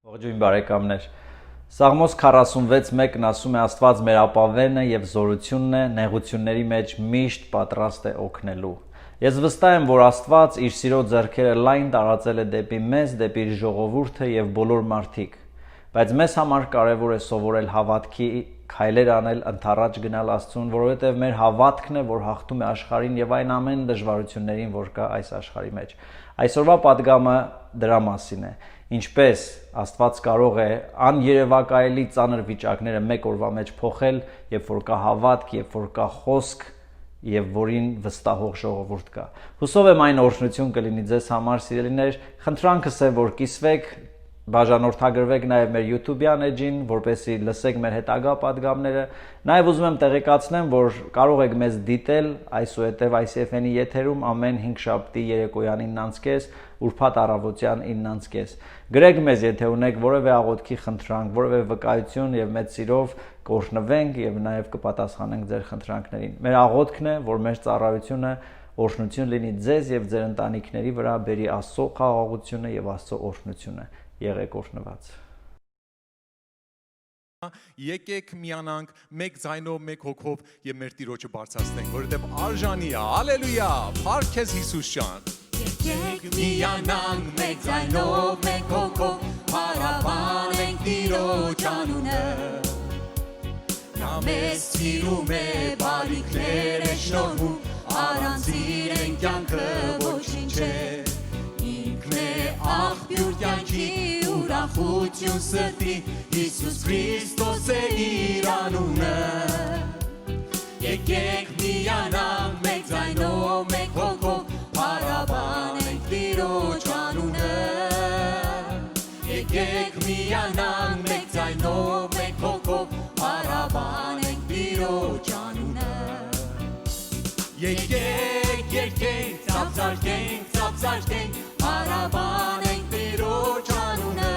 Ողջույն բարեկամներ։ Սաղմոս 46:1-ն ասում է Աստված մեր ապավենն է եւ զորությունն է, նեղությունների մեջ միշտ պատրաստ է օգնելու։ Ես վստահ եմ, որ Աստված իր սիրո ձեռքերը լայն տարածել է դեպի մեզ, դեպի իր ժողովուրդը եւ բոլոր մարդիկ։ Բայց մեզ համար կարևոր է սովորել հավատքի քայլեր անել, ընթառաջ գնալ Աստծուն, որովհետև մեր հավատքն է, որ հաղթում է աշխարհին եւ այն ամեն դժվարություններին, որ կա այս աշխարհի մեջ։ Այսօրվա պատգամը դրա մասին է։ Ինչպես Աստված կարող է աներևակայելի ծանր վիճակները մեկ օրվա մեջ փոխել, երբ որ կա հավատք, երբ որ կա խոսք եւ որին վստահող ժողովուրդ կա։ Հուսով եմ այն օրհնություն կլինի ձեզ համար, սիրելիներ, խնդրանքս է, որ կիսվեք, բաժանորդագրվեք նաև մեր YouTube-յան էջին, որպեսզի լսեք մեր հետագա պատգամները։ Նաև ուզում եմ տեղեկացնեմ, որ կարող եք մեզ դիտել այսուհետև ICFN-ի եթերում ամեն 5 շաբթի երեկոյան 9:30, ուրբաթ առավոտյան 9:30։ Գրեք մեզ, եթե ունեք որևէ աղոթքի խնդրանք, որևէ վկայություն եւ մեծ սիրով կօրհնվենք եւ նաև կպատասխանենք ձեր խնդրանքներին։ Մեր աղոթքն է, որ մեր ծառայությունը օրհնություն լինի ձեզ եւ ձեր ընտանիքների վրա, բերի Աստծո խաղաղությունը եւ Աստծո օրհնությունը։ Եղեք օրհնված։ Եկեք միանանք մեկ ձայնով, մեկ հոգով եւ մեր Տիրոջը բարձրացնենք, որովհետեւ արժանի է։ Հալելույա, փառք քեզ Հիսուս ջան։ Եկեք միանանք մեկ ձայնով, մեկ հոգով, փառաբանենք Տիրոջ անունը։ Նա մեզ սիրում է, բարիքներ է շնորհում, առանց իրեն կյանքը ոչինչ է։ Ինքն է աղբյուր կյանքի, ուրախություն սրտի, Հիսուս Քրիստոս է իր անունը։ Եկեք միանանք մեկ ձայնով, մեկ հոգով, փառաբանենք Տիրոջ անունը։ Եկեք միանանք մեկ ձայնով, մեկ հոգով, փառաբանենք Տիրոջ անունը։ Եկեք, եկեք, ծափծարկենք, փառաբանենք Տիրոջ անունը։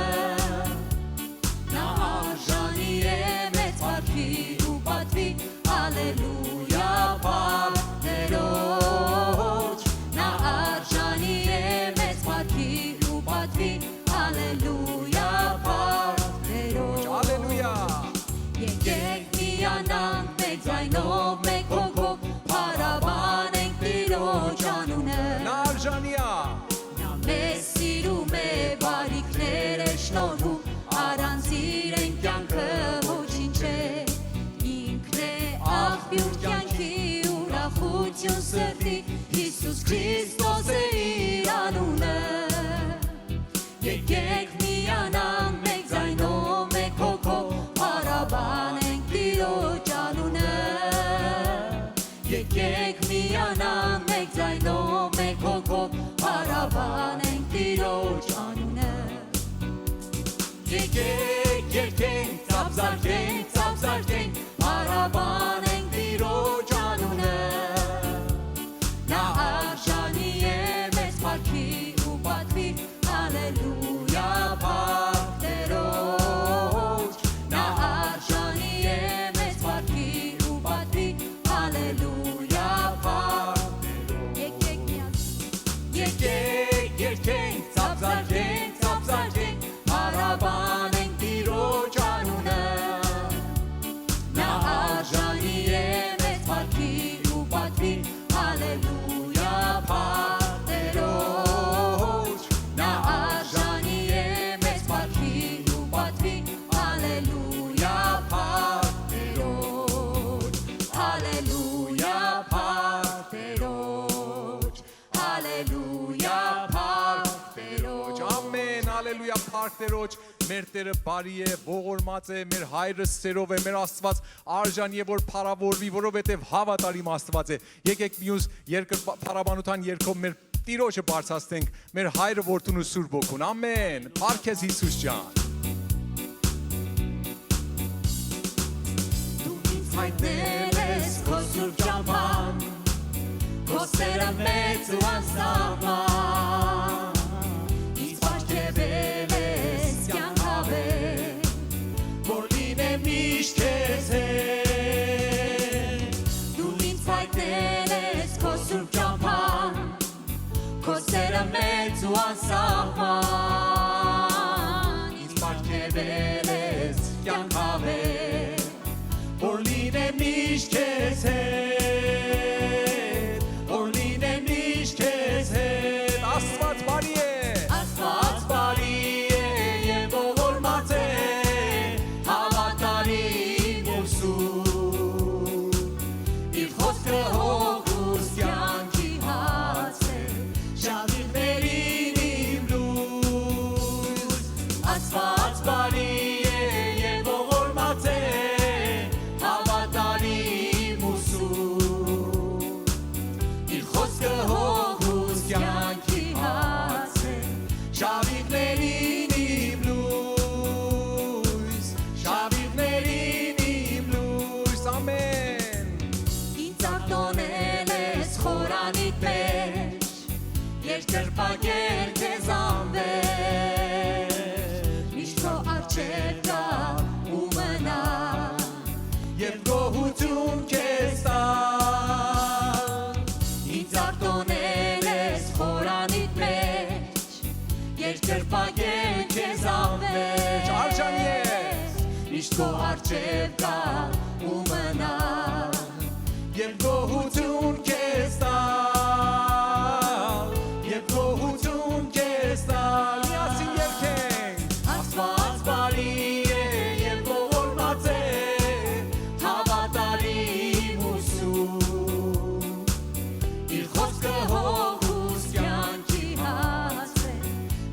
Նա արժանի է մեծ փառքի ու պատվի, հալելույա, փառք Տիրոջ։ Նա արժանի է մեծ փառքի ու պատվի, հալելույա, փառք Տիրոջ։ Հալելույա։ Եկեք միանանք մեկ ձայնով, մեկ հոգով, փառաբանենք Տիրոջ անունը։ Նա արժանի է։ Նա մեզ սիրում է, բարիքներ է շնորհում, առանց իրեն կյանքը ոչինչ է։ Ինքն է աղբյուր կյանքի, ուրախություն սրտի, Հիսուս Քրիստոս է իր անունը։ Եկեք միանանք մեկ ձայնով, մեկ հոգով, փառաբանենք Տիրոջ անունը։ Եկեք միանանք մեկ ձայնով, մեկ հոգով, փառաբանենք Տիրոջ անունը։ Եկեք, ծափծարկենք, փառաբանենք Տիրոջ անունը։ Նա արժանի է մեծ փառքի ու պատվի, հալելույա, փառք Տիրոջ։ Նա արժանի է մեծ փառքի ու պատվի, հալելույա, փառք Տիրոջ։ Եկեք, ծափծարկենք, փառաբանենք Տիրոջ անունը։ Նա արժանի է մեծ փառքի ու պատվի, հալելույա, փառք Տիրոջ։ Նա արժանի է մեծ փառքի ու պատվի, հալելույա, փառք Տիրոջ։ Հալելույա, փառք Տիրոջ։ Հալելույա, փառք Տիրոջ։ Ամեն, հալելույա, փառք Տիրոջ։ Մեր Տերը բարի է, ողորմած է, մեր հայրը սերով է, մեր Աստված արժանի է, որ փառավորվի, որովհետև հավատարիմ Աստված է։ Եկեք մյուս փառաբանության երգով մեր Տիրոջը բարձրացնենք, մեր հայրը, որդուն ու Սուրբ Հոգուն։ Ամեն, փառք քեզ Հիսուս ջան։ Դու ինձ հայտնել ես քո սուրբ ճամփան, քո սերը մեծ ու անսահման, ինձ պարգևել ես կյանք հավերք, որ լինեմ միշտ քեզ հետ։ Դու ինձ հայտնել ես քո սուրբ ճամփան, քո սերը մեծ ու անսահման, ինձ պարգևել բերել ես կյանք հավեր որ լինեմ միշտ քեզ հետ որ լինեմ միշտ քեզ հետ Աստված բարի է Աստված բարի է եւ ողորմած է հավատարիմ ու սուրբ իր խոսքը հոգուս կյանքի հաց է շավիղներին իմ լույս Աստված բարի է եւ ողորմած է հավատարիմ ու սուրբ իր խոսքը հոգուս կյանքի հաց է շավիղներին իմ լույս շավիղներին իմ լույս ամեն Ինձ արտոնել ես խորանիդ մեջ Երկրպագել քեզ անվեր Միշտ քո առջև կա ու մնա Եվ գոհություն քեզ տա Ինձ արտոնել ես խորանիդ մեջ Երկրպագել քեզ անվեր Արժան ես Միշտ քո առջև կա ու մնա Եվ գոհություն քեզ տա Եվ գոհություն քեզ տա Միասին երգենք Աստված բարի է եւ ողորմած է հավատարիմ ու սուրբ իր խոսքը հոգուս կյանքի հաց է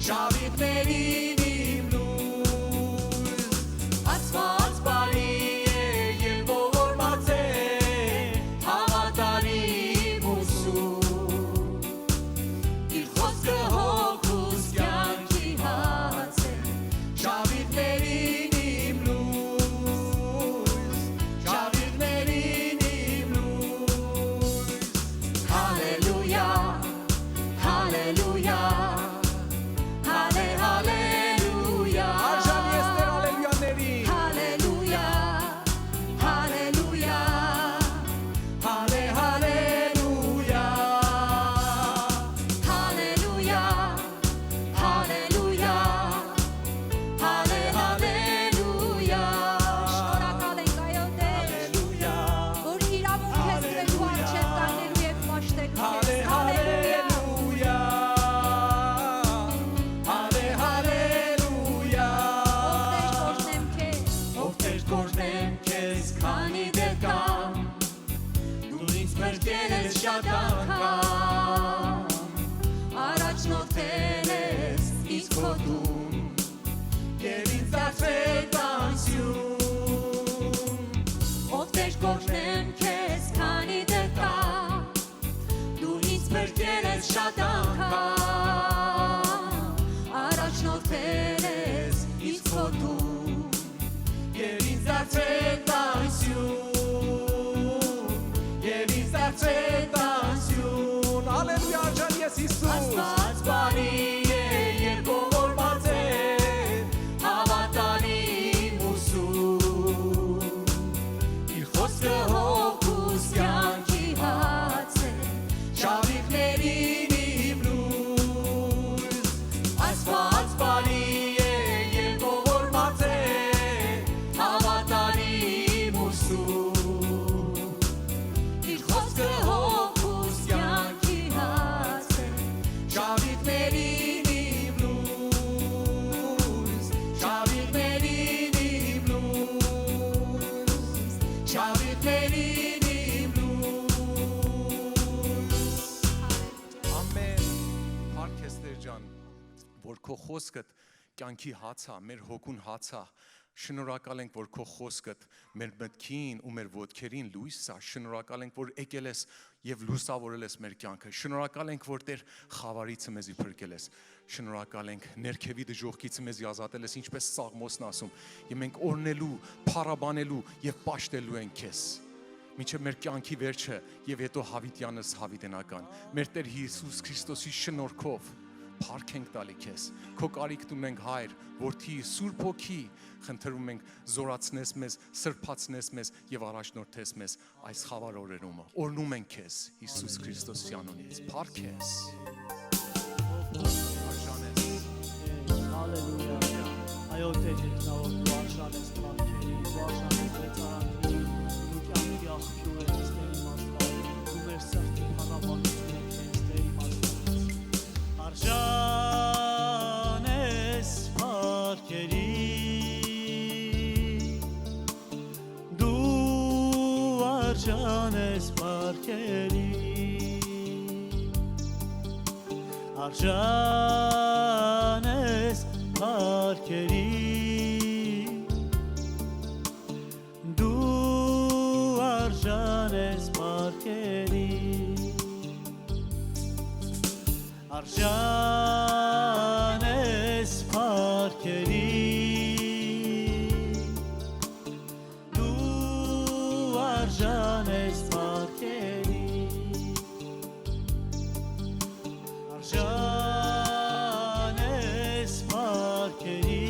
Շավիղներին իմ լույս Աստված բարի է եւ ողորմած է հավատարիմ ու սուրբ իր խոսքը հոգուս կյանքի հաց է Շավիղներին իմ լույս Շավիղներին իմ լույս Հալելույա Հալելույա Հալելույա Արժան ես Տեր ալելույաների Հալելույա Հալելույա Հալելույա Հալելույա Հալելույա Հալելույա Շնորհակալ ենք այո Տեր Հալելույա որ իրավունք ես դրելու առջև կանգնելու եւ մաշտելու քեզ Հալելույա Հալելույա Ով Տեր կորնեմ քեզ քանի դեռ կամ դու ինձ մերկել ես շատ անգամ առաջնորդել ես ինձ քո դում Եվ ինձ դարձրել տանսյուն Ով Տեր կորնեմ քեզ քանի դեռ կամ դու ինձ մերկել ես շատ անգամ առաջնորդել ես ինձ քո դում Եվ ինձ դարձրել տանսյուն Եվ ինձ դարձրել տանսյուն Ալելույա արժան ես Հիսուս Աստված բարի է եւ ողորմած է հավատարիմ ու սուրբ իր խոսքը հոգուս կյանքի հաց է Շավիղներին իմ լույս Աստված բարի է եւ ողորմած է հավատարիմ ու սուրբ իր խոսքը հոգուս կյանքի հաց է Շավիղներին իմ լույս Շավիղներին իմ լույս Շավիղներին իմ լույս Ամեն Հարկ ես Տեր ջան որ քո խոսքդ կյանքի հաց է մեր հոգուն հաց է Շնորհակալ ենք որ քո խոսքդ մեր մտքին ու մեր ոտքերին լույս է Շնորհակալ ենք որ եկել ես եւ լուսավորել ես մեր կյանքը Շնորհակալ ենք որ Տեր խավարիցը մեզի փրկել ես Շնորհակալ ենք ներքևի դժոխքից մեզի ազատել ես ինչպես Սաղմոսն ասում եւ մենք օրնելու, փառաբանելու եւ պաշտելու ենք քեզ Մինչև մեր կյանքի վերջը եւ հետո հավիտյանս հավիտենական մեր Տեր Հիսուս Քրիստոսի շնորհքով Փառք ենք տալի քեզ քո կարիքն ունենք Հայր որդի Սուրբ Հոգի խնդրում ենք զորացնես մեզ սրբացնես մեզ եւ առաջնորդես մեզ այս խավար օրերում օրնում ենք քեզ Հիսուս Քրիստոսի անունից Փառք քեզ Արժանես Հալելույա Այո Տեր երկնավոր դու արժան ես բարքերի, դու արժան ես մեծարանքի, դու կյանքի աղբյուր ես Տեր իմ Աստված, դու մեր սրտի փառավորություն ես Տեր իմ Աստված։ Արժան ես բարքերի, դու արժան ես բարքերի, արժան ես բարքերի, դու արժան ես բարքերի, արժան ես բարքերի, դու արժան ես բարքերի, արժան ես բարքերի,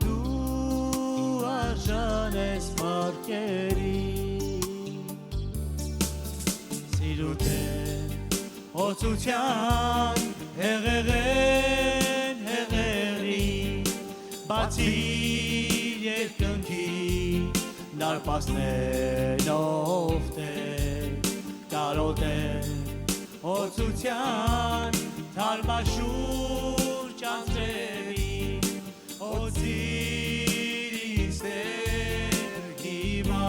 դու արժան ես բարքերի, սիրուտ է օծության հեղեղեն հեղերի, բացիր երկնքի նարպասներով Տեր, կարոտ է օծության թարմաշուր ճանձրերի, օծիր ինձ Տեր հիմա,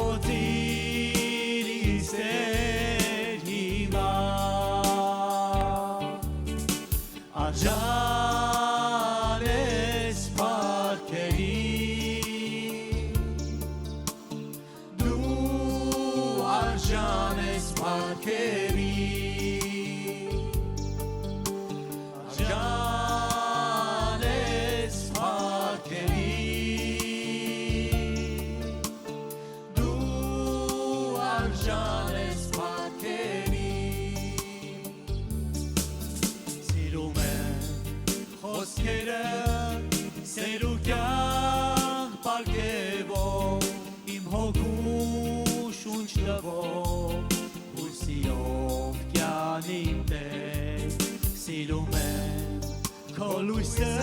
օծիր ինձ Տեր հիմա, արժան ես բարքերի, դու արժան ես բարքերի, արժան ես բարքերի, դու արժան ես բարքերի, սիրում եմ խոսքերը սերուկյան պարգևով, իմ հոգու շունչ տվող, հույսիով կյանիմ Տեր, սիրում եմ քո լույսը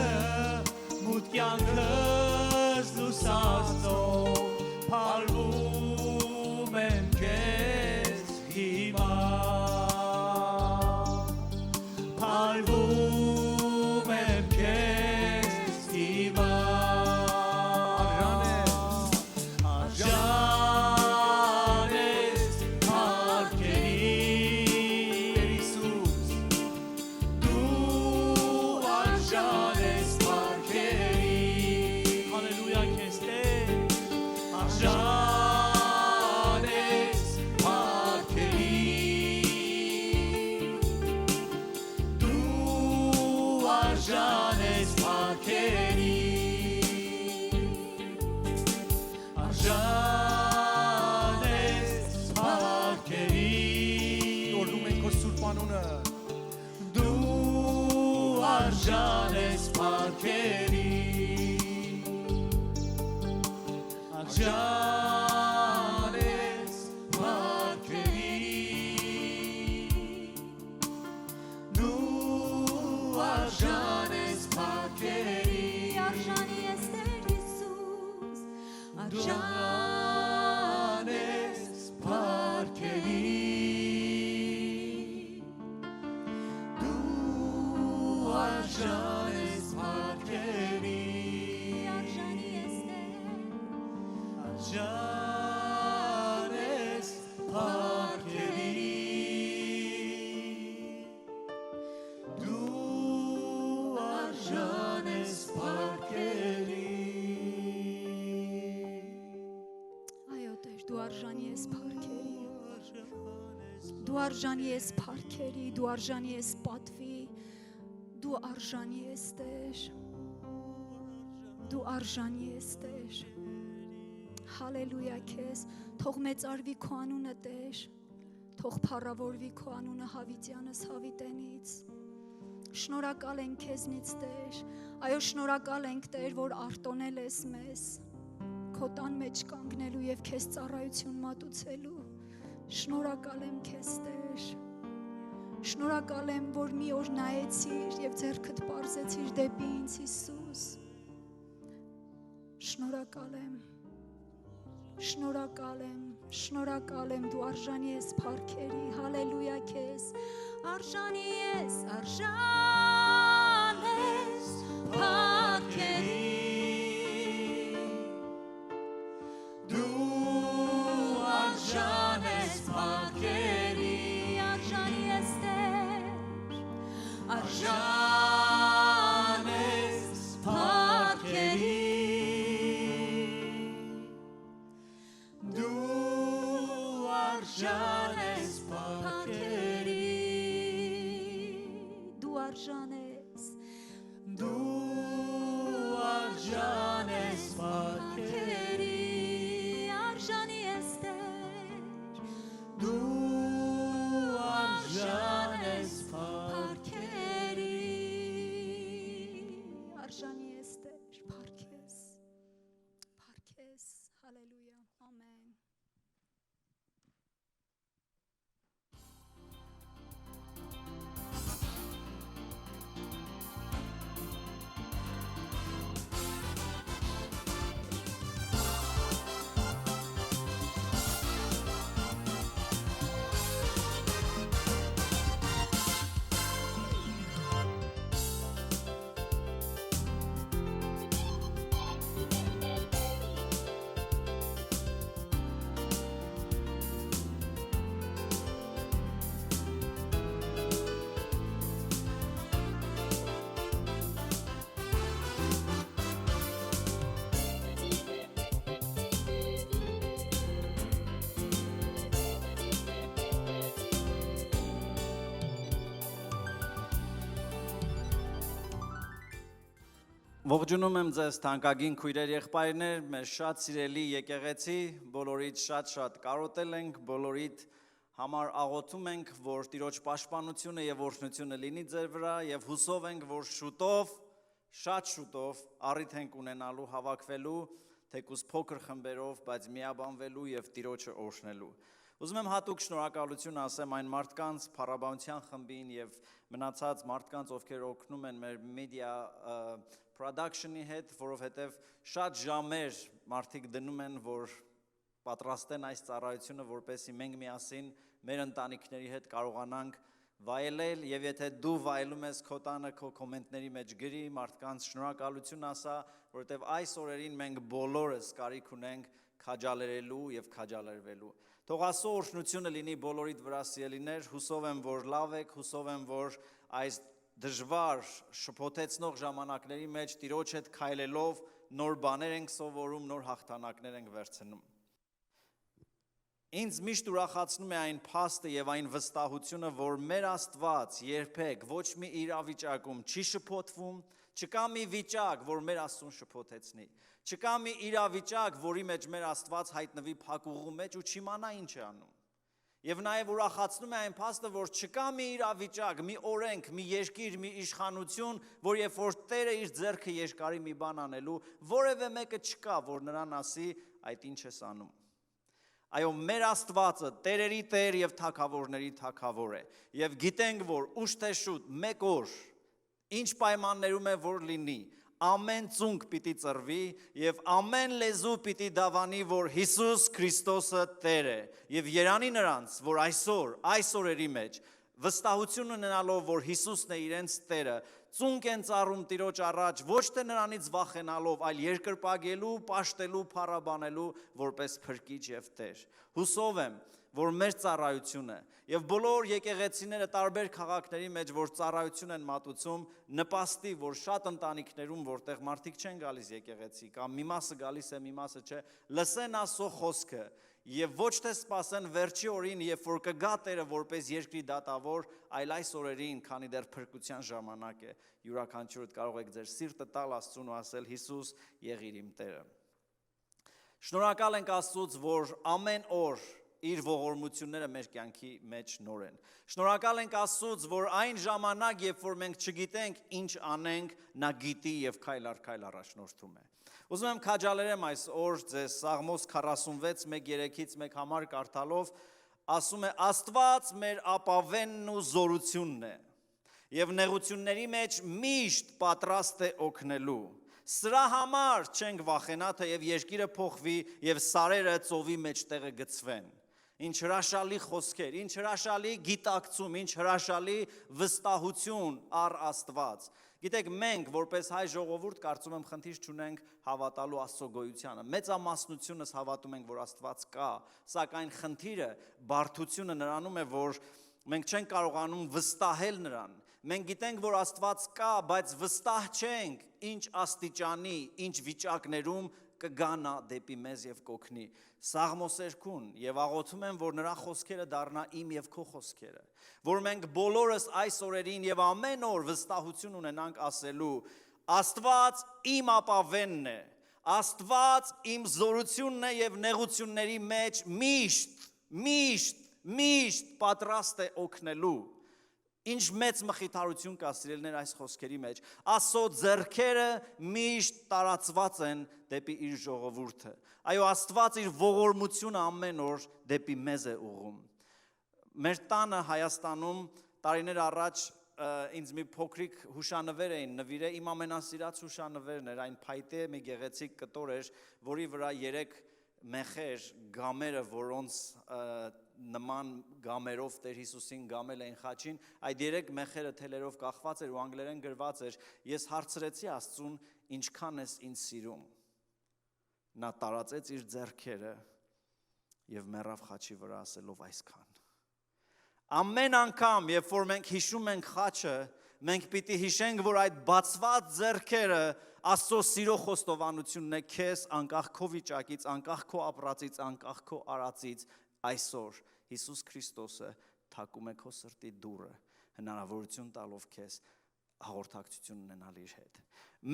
մութ կյանքս լուսացնող, փառվում եմ քեզ հիմա, փառվում եմ քեզ հիմա, արժան ես բարքերի, Հիսուս, դու արժան ես բարքերի, հալելույա քեզ Տեր, արժան ես բարքերի, դու արժան ես բարքերի, արժան ես բարքերի, Օրհնում ենք քո սուրբ անունը, դու արժան ես բարքերի, արժան ես բարքերի, դու արժան ես բարքերի, Արժանի ես Տեր Հիսուս, արժան ես բարքերի, դու արժան ես բարքերի, արժանի ես Տեր, արժան ես բարքերի, դու արժան ես բարքերի, այո Տեր, դու արժանի ես փառքերի, դու արժանի ես փառքերի, դու արժանի ես պատվի, դու արժանի ես Տեր, դու արժանի ես Տեր, հալելույա քեզ, թող մեծարվի քո անունը Տեր, թող փառավորվի քո անունը հավիտյանս հավիտենից, շնորհակալ ենք քեզնից Տեր, այո շնորհակալ ենք Տեր, որ արտոնել ես մեզ, քո տան մեջ կանգնելու եւ քեզ ծառայություն մատուցելու, շնորհակալ եմ քեզ Տեր, Շնորհակալ եմ, որ մի օր նայեցիր եւ ձեռքդ պարզեցիր դեպի ինձ, Հիսուս։ Շնորհակալ եմ։ Շնորհակալ եմ, դու արժանի ես փառքերի, հալելույա քեզ։ Արժանի ես փառքերի։ Դու արժան ես փառքերի, արժանի ես Տեր, արժան ես փառքերի։ Hallelujah. Amen. Ողջունում եմ ձեզ թանկագին քույրեր եղբայրներ, մեր շատ սիրելի եկեղեցի, բոլորիդ շատ կարոտել ենք, բոլորիդ համար աղոթում ենք, որ Տիրոջ պաշտպանությունը եւ օրհնությունը լինի ձեր վրա եւ հուսով ենք, որ շուտով, շատ շուտով առիթ ենք ունենալու հավաքվելու, թեկուզ փոքր խմբերով, բայց միաբանվելու եւ Տիրոջը օրհնելու։ Ուզում եմ հատուկ շնորհակալություն ասեմ այն մարդկանց, փառաբանության խմբին եւ մնացած մարդկանց, ովքեր օգնում են մեր media production-ի հետ, որովհետեւ շատ ժամեր մարդիկ դնում են, որ պատրաստեն այս ծառայությունը, որպեսզի մենք միասին մեր ընտանիքների հետ կարողանանք վայելել եւ եթե դու վայելում ես քո տանը քո կոմենտների մեջ գրի մարդկանց շնորհակալություն ասա, որովհետեւ այս օրերին մենք բոլորս կարիք ունենք քաջալերելու եւ քաջալերվելու։ Թող Աստծո օրհնությունը լինի բոլորիդ վրա սիրելիներ, հուսով եմ, որ լավ եք, հուսով եմ, որ այս դժվար շփոթեցնող ժամանակների մեջ Տիրոջ հետ քայլելով նոր բաներ ենք սովորում, նոր հաղթանակներ ենք վերցնում։ Ինձ միշտ ուրախացնում է այն փաստը եւ այն վստահությունը, որ մեր Աստված երբեք ոչ մի իրավիճակում չի շփոթվում, չկա մի վիճակ, որ մեր Աստծուն շփոթեցնի, չկա մի իրավիճակ, որի մեջ մեր Աստված հայտնվի փակուղու մեջ ու չիմանա ինչ է անում։ Եվ նաև ուրախացնում է այն փաստը, որ չկա մի իրավիճակ, մի օրենք, մի երկիր, մի իշխանություն, որ երբ որ Տերը իր ձեռքը երկարի մի բան անելու, որևէ մեկը չկա, որ նրան ասի, այդ ինչ ես անում։ Այո, մեր Աստվածը տերերի Տեր եւ թագավորների թագավոր է։ Եվ գիտենք, որ ուշ թե շուտ մեկ օր ինչ պայմաններում է որ լինի, ամեն ծունկ պիտի ծռվի եւ ամեն լեզու պիտի դավանի, որ Հիսուս Քրիստոսը Տեր է։ Եվ երանի նրանց, որ այս օրերի մեջ վստահություն ունենալով, որ Հիսուսն է իրենց Տերը, ծունկ են ծառում Տիրոջ առաջ, ոչ թե նրանից վախենալով, այլ երկրպագելու, պաշտելու, փառաբանելու, որպես փրկիչ եւ Տեր։ Հուսով եմ, որ մեր ծառայությունը եւ բոլոր եկեղեցիները տարբեր քաղաքների մեջ, որ ծառայություն են մատուցում, նպաստի, որ շատ ընտանիքներում, որտեղ մարդիկ չեն գալիս եկեղեցի, կամ մի մասը գալիս է, մի մասը չէ, լսեն Աստծո խոսքը եւ ոչ թե սпасեն վերջի օրին, երբ որ կգա Տերը որպես երկրի դատավոր, այլ այս օրերին, քանի դեռ փրկության ժամանակ է, յուրաքանչյուրդ կարող եք ձեր սիրտը տալ Աստծուն ու ասել Հիսուս, եղիր իմ Տերը։ Շնորհակալ ենք Աստծուց, որ ամեն օր իր ողորմությունները մեր կյանքի մեջ նոր են։ Շնորհակալ ենք Աստծուց, որ այն ժամանակ, երբ որ մենք չգիտենք ինչ անենք, նա գիտի եւ քայլ առ քայլ առաջնորդում է։ Ուզում եմ քաջալերեմ այս օր ձեզ Սաղմոս 46:1-3-ից 1 համար կարդալով ասում է Աստված մեր ապավենն ու զորությունն է եւ նեղությունների մեջ միշտ պատրաստ է օգնելու։ Սրա համար չենք վախենա, թեև երկիրը փոխվի եւ սարերը ծովի մեջտեղը գցվեն։ Ինչ հրաշալի խոսքեր, ինչ հրաշալի գիտակցում, ինչ հրաշալի վստահություն առ Աստված։ Գիտեք, մենք որպես հայ ժողովուրդ կարծում եմ խնդիր չունենք հավատալու Աստծո գոյությանը։ Մեծամասնությունս հավատում ենք, որ Աստված կա, սակայն խնդիրը, բարդությունը նրանում է, որ մենք չենք կարողանում վստահել նրան։ Մենք գիտենք, որ Աստված կա, բայց վստահ չենք, ինչ աստիճանի, ինչ վիճակներում կգա նա դեպի մեզ եւ կօգնի։ Սաղմոսերքուն եւ աղոթում եմ, որ նրա խոսքերը դառնա իմ եւ քո խոսքերը, որ մենք բոլորս այս օրերին եւ ամեն օր վստահություն ունենանք ասելու. Աստված իմ ապավենն է, Աստված իմ զորությունն է եւ նեղությունների մեջ միշտ պատրաստ է օգնելու։ Ինչ մեծ մխիթարություն կա սիրելիներ այս խոսքերի մեջ։ Աստծո ձեռքերը միշտ տարածված են դեպի իր ժողովուրդը։ Այո, Աստված իր ողորմությունը ամեն օր դեպի մեզ է ուղղում։ Մեր տանը Հայաստանում տարիներ առաջ ինձ մի փոքրիկ հուշանվեր էին նվիրել, իմ ամենասիրած հուշանվերն էր, այն փայտե մի գեղեցիկ կտոր էր, որի վրա 3 մեխեր, գամերը, որոնց նման գամերով Տեր Հիսուսին գամել էին խաչին, այդ 3 մեխերը թելերով կախված էր ու անգլերեն գրված էր. Ես հարցրեցի Աստծուն, ինչքան ես ինձ սիրում։ Նա տարածեց իր ձեռքերը եւ մեռավ խաչի վրա ասելով այսքան։ Ամեն անգամ, երբ որ մենք հիշում ենք խաչը, մենք պիտի հիշենք, որ այդ բացված ձեռքերը Աստծո սիրո խոստովանությունն է քեզ, անկախ քո վիճակից, անկախ քո ապրածից, անկախ քո արածից, այսօր Հիսուս Քրիստոսը թակում է քո սրտի դուռը, հնարավորություն տալով քեզ հաղորդակցություն ունենալ իր հետ։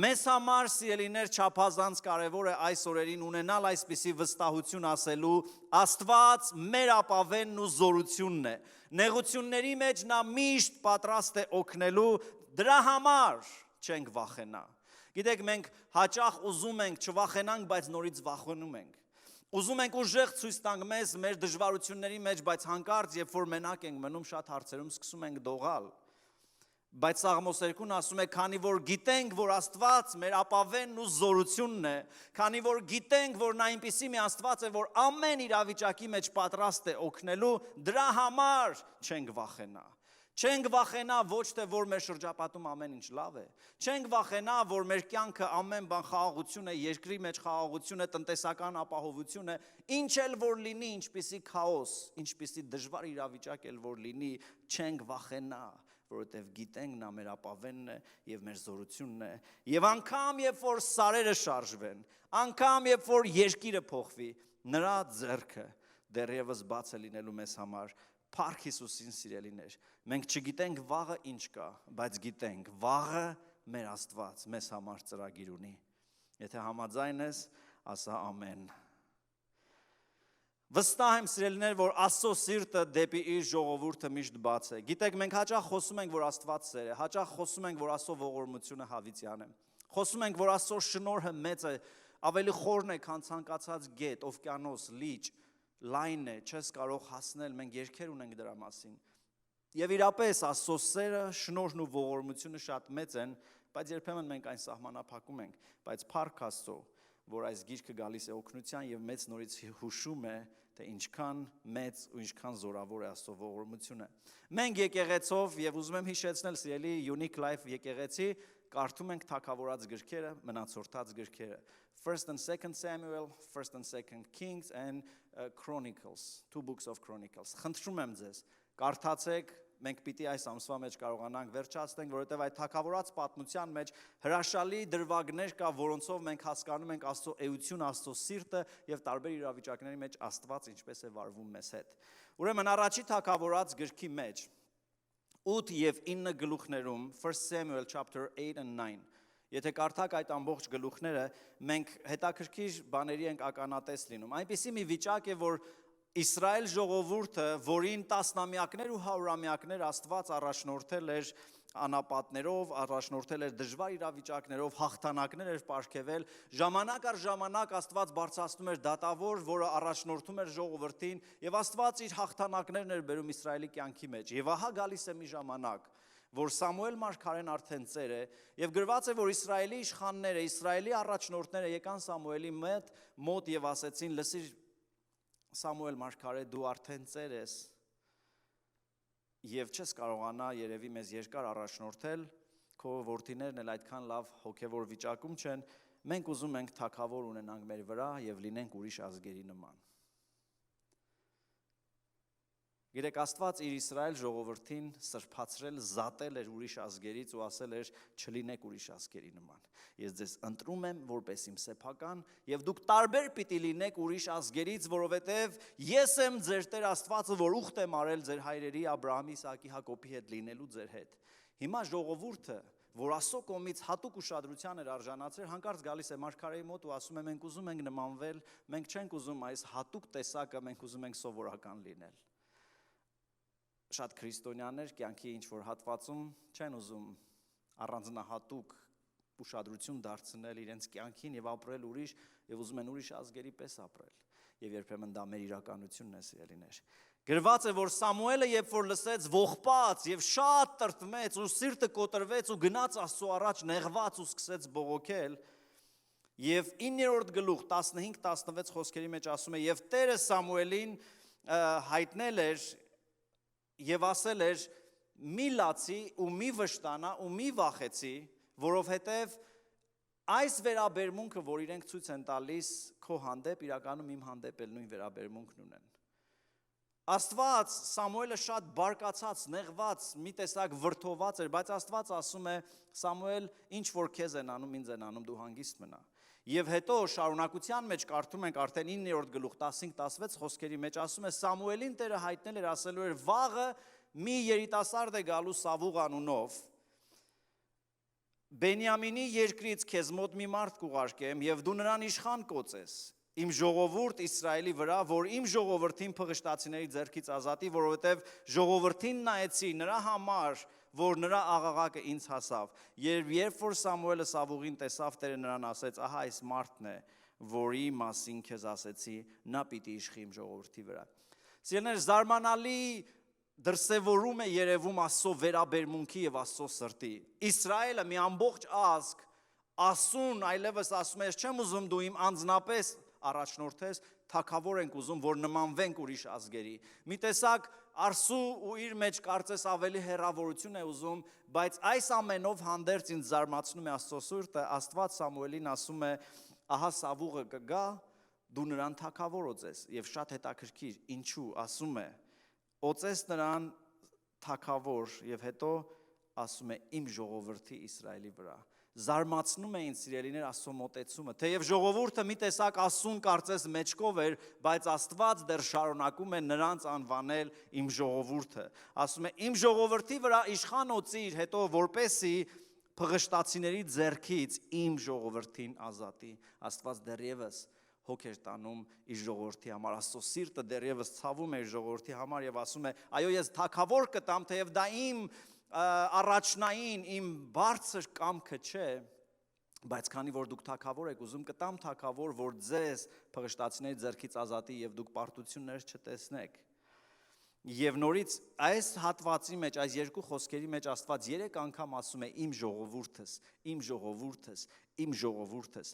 Մեզ համար, սիրելիներ, չափազանց կարևոր է այս օրերին ունենալ այսպիսի վստահություն ասելու. Աստված մեր ապավենն ու զորությունն է։ Նեղությունների մեջ նա միշտ պատրաստ է օգնելու, դրա համար չենք վախենա։ Գիտեք, մենք հաճախ ուզում ենք չվախենանք, բայց նորից վախենում ենք։ Ուզում ենք ուժեղ ցույց տանք մեզ մեր դժվարությունների մեջ, բայց հանկարծ, երբ որ մենակ ենք մնում, շատ հարցերում սկսում ենք դողալ։ Բայց Սաղմոսերքուն ասում է, քանի որ գիտենք, որ Աստված մեր ապավենն ու զորությունն է, քանի որ գիտենք, որ նա այնպիսի մի Աստված է, որ ամեն իրավիճակի մեջ պատրաստ է օգնելու, դրա համար չենք վախենա։ Չենք վախենա ոչ թե որ մեր շրջապատում ամեն ինչ լավ է, չենք վախենա որ մեր կյանքը ամեն բան խաղաղություն է, երկրի մեջ խաղաղություն է, տնտեսական ապահովություն է, ինչ էլ որ լինի, ինչպիսի քաոս, ինչպիսի դժվար իրավիճակ էլ որ լինի, չենք վախենա, որովհետև գիտենք նա մեր ապավենն է եւ մեր զորությունն է, եւ անգամ երբ որ սարերը շարժվեն, անգամ երբ որ երկիրը փոխվի, նրա ձեռքը դեռևս բաց է լինելու մեզ համար։ Փառք Հիսուսին, սիրելիներ, մենք չգիտենք վաղը ինչ կա, բայց գիտենք վաղը մեր Աստված մեզ համար ծրագիր ունի։ Եթե համաձայն ես, ասա ամեն։ Վստահ եմ, սիրելիներ, որ Աստծո սիրտը դեպի իր ժողովուրդը միշտ բաց է։ Գիտեք, մենք հաճախ խոսում ենք, որ Աստված սեր է, հաճախ խոսում ենք, որ Աստծո ողորմությունը հավիտյան է։ Խոսում ենք, որ Աստծո շնորհը մեծ է, ավելի խորն է, քան ցանկացած գետ, օվկիանոս, լիճ, լայն է, չես կարող հասնել, մենք երգեր ունենք դրա մասին։ Եվ իրապես Աստծո սերը, շնորհն ու ողորմությունը շատ մեծ են, բայց երբեմն մենք այն սահմանափակում ենք, բայց փառք Աստծո, որ այս գիրքը գալիս է օգնության եւ մեծ նորից հուշում է, թե ինչքան մեծ ու ինչքան զորավոր է Աստծո ողորմությունը։ Մենք եկեղեցով եւ ուզում եմ հիշեցնել, սիրելի Unique Life եկեղեցի, կարդում ենք թագավորած գրքերը, մնացորդած գրքերը։ 1st and 2nd Samuel, 1st and 2nd Kings and Chronicles, 2 books of Chronicles։ Խնդրում եմ ձեզ, կարդացեք, մենք պիտի այս ամսվա մեջ կարողանանք վերջացնենք, որովհետև այդ թագավորած պատմության մեջ հրաշալի դրվագներ կա, որոնցով մենք հասկանում ենք Աստծո էությունը, Աստծո սիրտը եւ տարբեր իրավիճակների մեջ Աստված ինչպես է վարվում մեզ հետ։ Ուրեմն առաջի թագավորած գրքի մեջ 8 եւ 9 գլուխներում 1 Samuel chapter 8 and 9 Եթե կարդակ այդ ամբողջ գլուխները, մենք հետաքրքիր բաների ենք ականատես լինում։ Այնպիսի մի վիճակ է, որ Իսրայել ժողովուրդը, որին տասնամյակներ ու հարյուրամյակներ Աստված առաջնորդել էր անապատներով, առաջնորդել էր դժվար իրավիճակներով, հաղթանակներ էր պարգևել, ժամանակ առ ժամանակ Աստված բարձրացնում էր դատավոր, որը առաջնորդում էր ժողովրդին, եւ Աստված իր հաղթանակներն էր բերում Իսրայելի կյանքի մեջ։ Եվ ահա գալիս է մի ժամանակ, որ Սամուել մարգարեն արդեն ծեր է, եւ գրված է, որ Իսրայելի իշխանները, Իսրայելի առաջնորդները եկան Սամուելի մոտ եւ ասեցին. «Լսիր, Սամուել մարգարե, դու արդեն ծեր ես եւ չես կարողանա երևի մեզ երկար առաջնորդել, քո որդիներն էլ այդքան լավ հոգեվոր վիճակում չեն, մենք ուզում ենք թագավոր ունենանք մեր վրա եւ լինենք ուրիշ ազգերի նման»։ Գիտեք, Աստված իր Իսրայել ժողովրդին սրբացրել, զատել էր ուրիշ ազգերից ու ասել էր չլինեք ուրիշ ազգերի նման։ Ես ձեզ ընտրում եմ որպես իմ սեփական եւ դուք տարբեր պիտի լինեք ուրիշ ազգերից, որովհետեւ ես եմ ձեր Տեր Աստվածը, որ ուխտ եմ արել ձեր հայրերի Աբրահամի, Իսահակի, Հակոբի հետ լինելու ձեր հետ։ Հիմա ժողովուրդը, որ Աստծո կողմից հատուկ ուշադրության էր արժանացել, հանկարծ գալիս է մարգարեի մոտ ու ասում է մենք ուզում ենք նմանվել, մենք չենք ուզում այս հատուկ տեսակը, մենք ուզում ենք սովորական լինել։ Շատ քրիստոնյաներ կյանքի ինչ-որ հատվածում չեն ուզում առանձնահատուկ ուշադրություն դարձնել իրենց կյանքին եւ ապրել ուրիշ եւ ուզում են ուրիշ ազգերի պես ապրել։ Եվ երբեմն դա մեր իրականությունն է, սիրելիներ։ Գրված է, որ Սամուելը երբ որ լսեց, ողբաց եւ շատ տրտմեց ու սիրտը կոտրվեց ու գնաց Աստծո առաջ նեղված ու սկսեց բողոքել։ Եվ 9-րդ գլուխ 15-16 խոսքերի մեջ ասում է. «Եվ Տերը Սամուելին հայտնել էր եւ ասել էր. մի լացի ու մի վշտանա ու մի վախեցի, որովհետեւ այս վերաբերմունքը, որ իրենք ցույց են տալիս քո հանդեպ, իրականում իմ հանդեպ էլ նույն վերաբերմունքն ունեն»։ Աստված Սամուելը շատ բարկացած, նեղված, մի տեսակ վրդոված էր, բայց Աստված ասում է. «Սամուել, ինչ որ քեզ են անում, ինձ են անում, դու հանգիստ մնա»։ Եվ հետո շարունակության մեջ կարդում ենք արդեն 9-րդ գլուխ 15-16 խոսքերի մեջ ասում է. «Սամուելին Տերը հայտնել էր, ասելու էր. վաղը մի երիտասարդ է գալու Սավուղ անունով, Բենյամինի երկրից քեզ մոտ մի մարդ կուղարկեմ եւ դու նրան իշխան կոծես իմ ժողովուրդ Իսրայելի վրա, որ իմ ժողովրդին փղշտացիների ձեռքից ազատի, որովհետև ժողովրդին նայեցի նրա համար, որ նրա աղաղակը ինձ հասավ։ Երբ որ Սամուելը Սավուղին տեսավ, Տերը նրան ասեց. ահա այս մարդն է, որի մասին քեզ ասեցի, նա պիտի իշխի իմ ժողովրդի վրա»։ Սիրելիներ, զարմանալի դրսևորում է երևում Աստծո վերաբերմունքի եւ Աստծո սրտի։ Իսրայելը մի ամբողջ ազգ, ասուն այլևս ասում է, չեմ ուզում դու իմ անձնապես առաջնորդես, թագավոր ենք ուզում, որ նմանվենք ուրիշ ազգերի։ Մի տեսակ Արսու ու իր մեջ կարծես ավելի հեռավորություն է ուզում, բայց այս ամենով հանդերձ ինձ զարմացնում է Աստծո սուրտը, Աստված Սամուելին ասում է. ահա Սավուղը կգա, դու նրան թագավոր օծես։ Եվ շատ հետաքրքիր, ինչու ասում է. օծես նրան թագավոր եւ հետո ասում է իմ ժողովրդի Իսրայելի վրա։ Զարմացնում է ինձ, սիրելիներ, Աստծո մոտեցումը, թեև ժողովուրդը մի տեսակ ասուն կարծես մեջքով էր, բայց Աստված դեռ շարունակում է նրանց անվանել իմ ժողովուրդը։ Ասում է իմ ժողովրդի վրա իշխան օծիր, հետո որպեսի փղշտացիների ձեռքից իմ ժողովրդին ազատի։ Աստված դեռևս հոգ էր տանում իր ժողովրդի համար, Աստծո սիրտը դեռևս ցավում է իր ժողովրդի համար եւ ասում է. այո, ես թագավոր կտամ, թեև դա իմ առաջնային, իմ բարձր կամքը չէ, բայց քանի որ դուք թագավոր եք ուզում, կտամ թագավոր, որ ձեզ փղշտացիների ձեռքից ազատի եւ դուք պարտություններ չտեսնեք։ Եվ նորից այս հատվածի մեջ, այս երկու խոսքերի մեջ Աստված 3 անգամ ասում է իմ ժողովուրդս, իմ ժողովուրդս, իմ ժողովուրդս։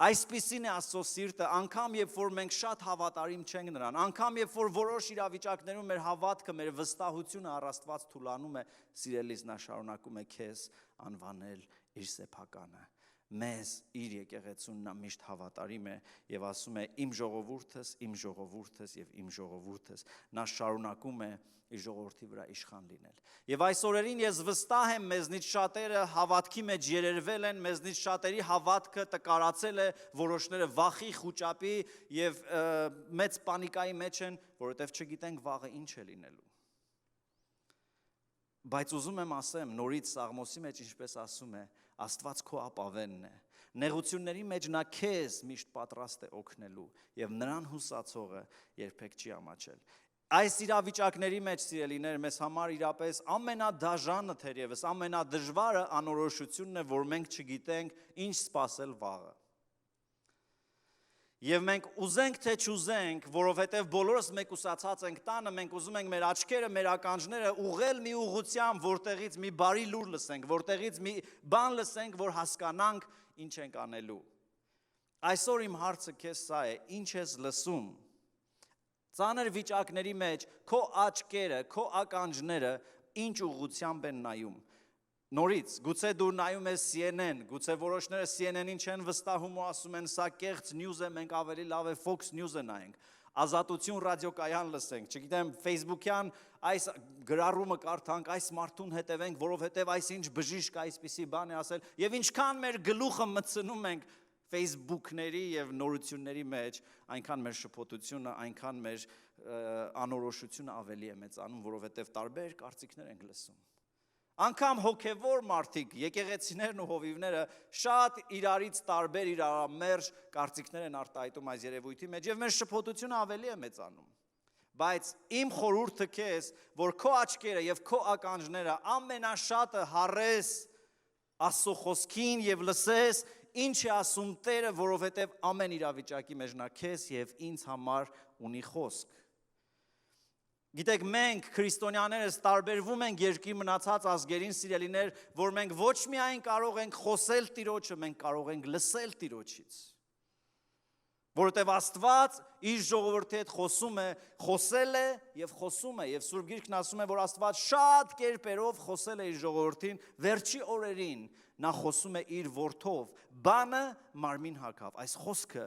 Այսպիսին է Աստծո սիրտը, անգամ երբ որ մենք շատ հավատարիմ չենք նրան, անգամ երբ որ որոշ իրավիճակներում մեր հավատքը, մեր վստահությունը առ Աստված թուլանում է, սիրելիս, նա շարունակում է քեզ անվանել իր սեփականը։ Մեզ իր եկեղեցուն նա միշտ հավատարիմ է եւ ասում է իմ ժողովուրդս, իմ ժողովուրդս եւ իմ ժողովուրդս։ Նա շարունակում է իր ժողովրդի վրա իշխան լինել։ Եվ այս օրերին ես վստահ եմ, մեզնից շատերը հավատքի մեջ երերվել են, մեզնից շատերի հավատքը տկարացել է, որոշները վախի, խուճապի եւ մեծ պանիկայի մեջ են, որովհետեւ չգիտենք վաղը ինչ է լինելու։ Բայց ուզում եմ ասեմ, նորից Սաղմոսի մեջ ինչպես ասում է, Աստված քո ապավենն է։ Նեղությունների մեջ նա քեզ միշտ պատրաստ է օգնելու եւ նրան հուսացողը երբեք չի ամաչել։ Այս իրավիճակների մեջ սիրելիներ մեզ համար իրապես ամենադաժանը թերևս ամենադժվարը անորոշությունն է, որ մենք չգիտենք ինչ սպասել վաղը։ Եվ մենք ուզենք թե չուզենք, որովհետև բոլորս մեկուսացած ենք տանը, մենք ուզում ենք մեր աչքերը, մեր ականջները ուղղել մի ուղղությամբ, որտեղից մի բարի լուր լսենք, որտեղից մի բան լսենք, որ հասկանանք ինչ ենք անելու։ Այսօր իմ հարցը քեզ սա է, ինչ ես լսում։ Ծանր վիճակների մեջ քո աչքերը, քո ականջները ինչ ուղղությամբ են նայում։ Նորից, գուցե դու նայում ես CNN, գուցե որոշները CNN-ին չեն վստահում ու ասում են սա կեղծ նյուզ է, մենք ավելի լավ է Fox News-ը նայենք, Ազատություն ռադիոկայան լսենք, չգիտեմ Facebook-յան այս գրառումը կարդանք, այս մարդուն հետևենք, որովհետև այսինչ բժիշկ այսպիսի բան է ասել, եւ ինչքան մեր գլուխը մտցնում ենք Facebook-ների եւ նորությունների մեջ, այնքան մեր շփոթությունը, այնքան մեր անորոշությունը ավելի է մեծանում, որովհետև տարբեր կարծիքներ ենք լսում։ Անկամ հոգևոր մարդիկ, եկեղեցիներն ու հովիվները շատ իրարից տարբեր իրարամերժ կարծիքներ են արտահայտում այս երևույթի մեջ եւ մեր շփոթությունը ավելի է մեծանում։ Բայց իմ խորհուրդը քեզ, որ քո աչքերը եւ քո ականջները ամենաշատը հառես Աստծո խոսքին եւ լսես, ինչ է ասում Տերը, որովհետեւ ամեն իրավիճակի մեջ նա քեզ եւ ինձ համար ունի խոսք։ Գիտեք, մենք քրիստոնյաներս տարբերվում ենք երկրի մնացած ազգերին, սիրելիներ, որ մենք ոչ միայն կարող ենք խոսել Տիրոջը, մենք կարող ենք լսել Տիրոջից։ Որովհետև Աստված իր ժողովրդի հետ խոսում է, խոսել է եւ խոսում է, եւ Սուրբ Գիրքն ասում է, որ Աստված շատ կերպերով խոսել է իր ժողովրդին, վերջի օրերին նա խոսում է իր որդով, բանը մարմին հագավ։ Այս խոսքը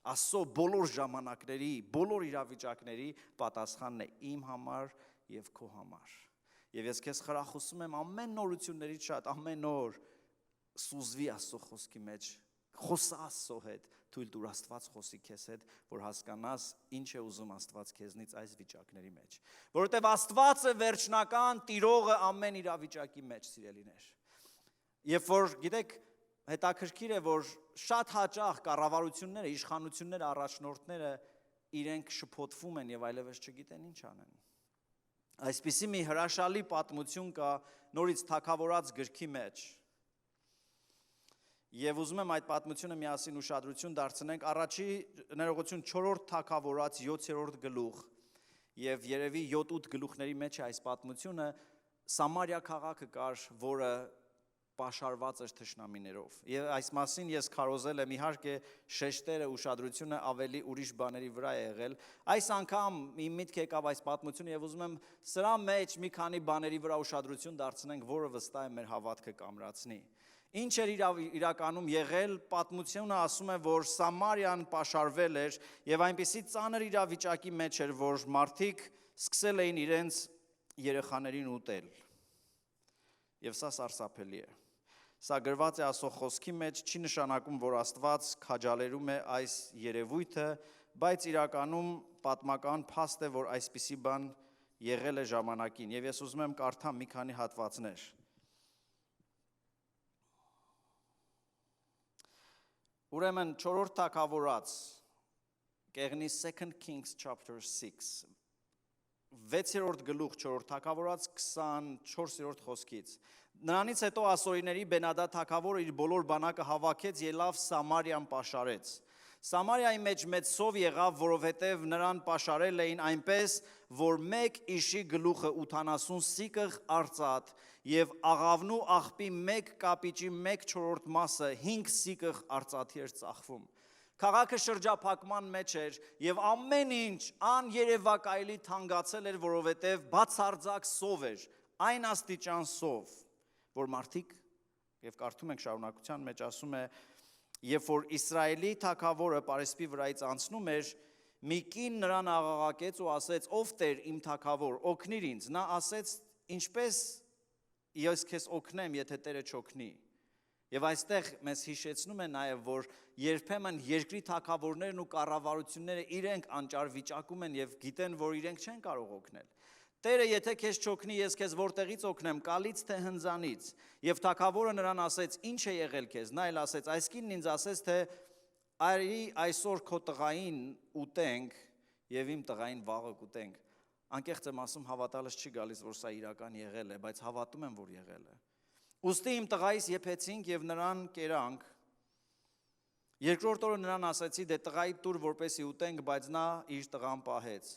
Աստծո բոլոր ժամանակների, բոլոր իրավիճակների պատասխանն է իմ համար եւ քո համար։ Եվ ես քեզ խրախուսում եմ ամեն նորություններից շատ, ամեն օր սուզվի Աստծո խոսքի մեջ, խոսա Աստծո հետ, թույլ տուր Աստված խոսի քեզ հետ, որ հասկանաս ինչ է ուզում Աստված քեզնից այս վիճակների մեջ։ Որովհետև Աստված է վերջնական տիրողը ամեն իրավիճակի մեջ, սիրելիներ։ Երբ որ գիտեք, հետաքրքիր է, որ շատ հաճախ կառավարությունները, իշխանությունները, առաջնորդները իրենք շփոթվում են եւ այլևս չգիտեն ինչ անեն։ Այսպիսի մի հրաշալի պատմություն կա նորից թագավորած գրքի մեջ։ Եվ ուզում եմ այդ պատմությունը միասին ուշադրություն դարձնենք առաջի ներողություն 4-րդ թագավորած 7-րդ գլուխ եւ երևի 7-8 գլուխների մեջ է այս պատմությունը Սամարիա քաղաքը կար, որը պաշարված էր թշնամիներով։ Եվ այս մասին ես քարոզել եմ, իհարկե շեշտերը, ուշադրությունը ավելի ուրիշ բաների վրա է եղել։ Այս անգամ իմ միտք եկավ այս պատմությունը եւ ուզում եմ սրա մեջ մի քանի բաների վրա ուշադրություն դարձնենք, որը վստահ է մեր հավատքը կամրացնի։ Ինչ էր իրականում եղել, պատմությունը ասում է, որ Սամարիան պաշարվել էր եւ այնպիսի ծանր իրավիճակի մեջ էր, որ մարդիկ սկսել էին իրենց երեխաներին ուտել։ Եվ սա սարսափելի է։ Սա գրված է Աստծո խոսքի մեջ, չի նշանակում, որ Աստված քաջալերում է այս երևույթը, բայց իրականում պատմական փաստ է, որ այսպիսի բան եղել է ժամանակին։ Եվ ես ուզում եմ կարդամ մի քանի հատվածներ։ Ուրեմն 4-րդ թագավորած կեղնի 2 Kings chapter 6 6-րդ գլուխ 4-րդ թագավորած 24-րդ խոսքից Նրանից հետո ասորիների Բենադադ թագավորը իր բոլոր բանակը հավաքեց ելավ Սամարիան պաշարեց Սամարիայի մեջ մեծ սով եղավ, որովհետև նրան պաշարել էին այնպես, որ մեկ իշի գլուխը 80 սիկղ արծաթ եւ աղավնու աղբի մեկ կապիճի 1/4 մասը 5 սիկղ արծաթի էր ծախվում։ Քաղաքը շրջափակման մեջ էր եւ ամեն ինչ աներևակայելի թանկացել էր, որովհետև բացարձակ սով էր, այն աստիճան սով, որ մարդիկ եւ կարդում ենք շարունակության մեջ ասում է Երբ որ Իսրայելի թագավորը Պարեսպի վրայից անցնում էր, մի կին նրան աղաղակեց ու ասեց. «Ով Տեր, իմ թագավոր, օգնիր ինձ»։ Նա ասեց. «Ինչպես ես քեզ օգնեմ, եթե Տերը չօգնի»։ Եվ այստեղ մեզ հիշեցնում է նաև, որ երբեմն երկրի թագավորներն ու կառավարությունները իրենք անճար վիճակում են եւ գիտեն, որ իրենք չեն կարող օգնել։ Տերը, եթե քեզ չօգնի, ես քեզ որտեղից օգնեմ, կալից թե հնձանից։ Եվ թագավորը նրան ասեց. «Ինչ է եղել քեզ»։ Նա էլ ասեց. «Այս կինն ինձ ասեց, թե արի այսօր քո տղային ուտենք եւ իմ տղային վաղը կուտենք»։ անկեղծ եմ ասում, հավատալս չի գալիս, որ սա իրական եղել է, բայց հավատում եմ, որ եղել է։ Ուստի իմ տղայիս եփեցինք եւ նրան կերանք։ Երկրորդ օրը նրան ասացի, դե տղայի տուր, որպեսի ուտենք, բայց նա իր տղան պահեց։